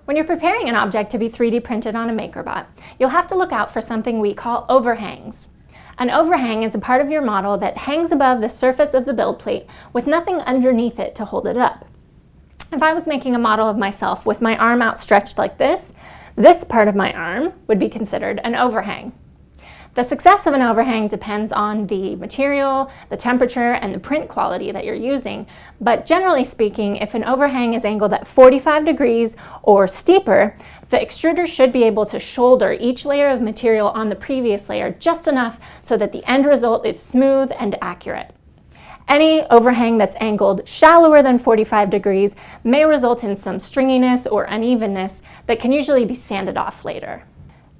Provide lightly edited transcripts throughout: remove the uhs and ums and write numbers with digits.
When you're preparing an object to be 3D printed on a MakerBot, you'll have to look out for something we call overhangs. An overhang is a part of your model that hangs above the surface of the build plate with nothing underneath it to hold it up. If I was making a model of myself with my arm outstretched like this part of my arm would be considered an overhang. The success of an overhang depends on the material, the temperature, and the print quality that you're using, but generally speaking, if an overhang is angled at 45 degrees or steeper, the extruder should be able to shoulder each layer of material on the previous layer just enough so that the end result is smooth and accurate. Any overhang that's angled shallower than 45 degrees may result in some stringiness or unevenness that can usually be sanded off later.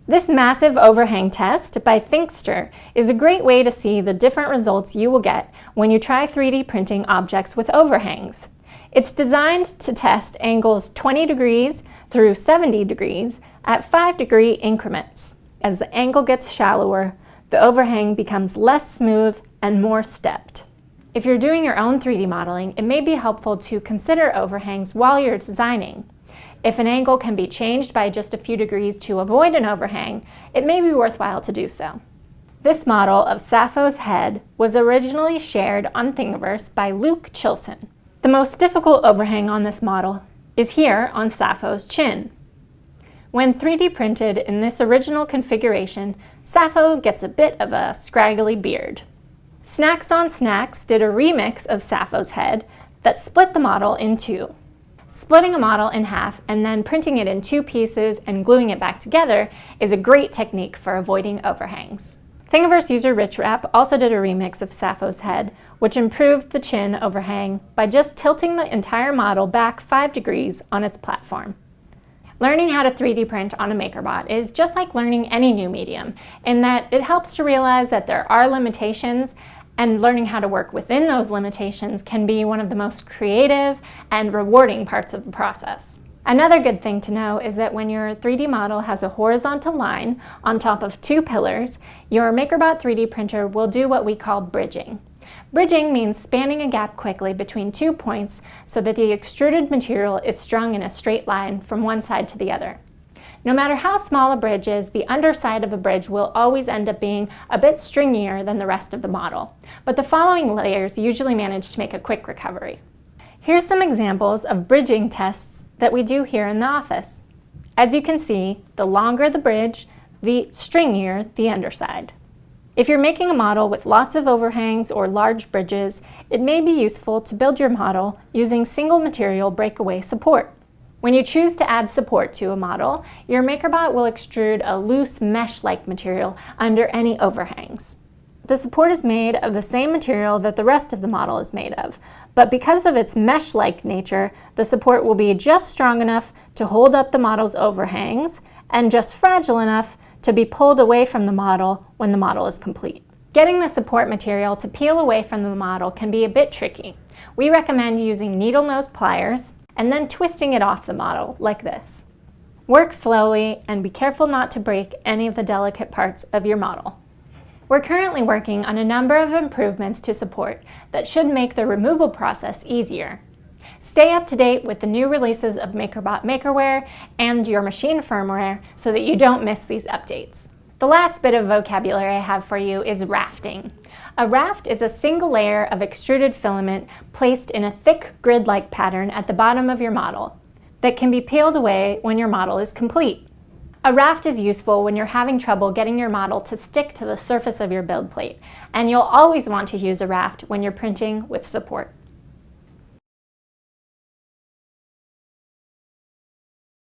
This massive overhang test by Thinkster is a great way to see the different results you will get when you try 3D printing objects with overhangs. It's designed to test angles 20 degrees through 70 degrees at 5-degree increments. As the angle gets shallower, the overhang becomes less smooth and more stepped. If you're doing your own 3D modeling, it may be helpful to consider overhangs while you're designing. If an angle can be changed by just a few degrees to avoid an overhang, it may be worthwhile to do so. This model of Sappho's head was originally shared on Thingiverse by Luke Chilson. The most difficult overhang on this model is here on Sappho's chin. When 3D printed in this original configuration, Sappho gets a bit of a scraggly beard. Snacks on Snacks did a remix of Sappho's head that split the model in two. Splitting a model in half and then printing it in two pieces and gluing it back together is a great technique for avoiding overhangs. Thingiverse user RichWrap also did a remix of Sappho's head, which improved the chin overhang by just tilting the entire model back 5 degrees on its platform. Learning how to 3D print on a MakerBot is just like learning any new medium, in that it helps to realize that there are limitations, and learning how to work within those limitations can be one of the most creative and rewarding parts of the process. Another good thing to know is that when your 3D model has a horizontal line on top of two pillars, your MakerBot 3D printer will do what we call bridging. Bridging means spanning a gap quickly between 2 points so that the extruded material is strung in a straight line from one side to the other. No matter how small a bridge is, the underside of a bridge will always end up being a bit stringier than the rest of the model, but the following layers usually manage to make a quick recovery. Here's some examples of bridging tests that we do here in the office. As you can see, the longer the bridge, the stringier the underside. If you're making a model with lots of overhangs or large bridges, it may be useful to build your model using single material breakaway support. When you choose to add support to a model, your MakerBot will extrude a loose mesh-like material under any overhangs. The support is made of the same material that the rest of the model is made of, but because of its mesh-like nature, the support will be just strong enough to hold up the model's overhangs and just fragile enough to be pulled away from the model when the model is complete. Getting the support material to peel away from the model can be a bit tricky. We recommend using needle nose pliers and then twisting it off the model like this. Work slowly and be careful not to break any of the delicate parts of your model. We're currently working on a number of improvements to support that should make the removal process easier. Stay up to date with the new releases of MakerBot Makerware and your machine firmware so that you don't miss these updates. The last bit of vocabulary I have for you is rafting. A raft is a single layer of extruded filament placed in a thick grid-like pattern at the bottom of your model that can be peeled away when your model is complete. A raft is useful when you're having trouble getting your model to stick to the surface of your build plate, and you'll always want to use a raft when you're printing with support.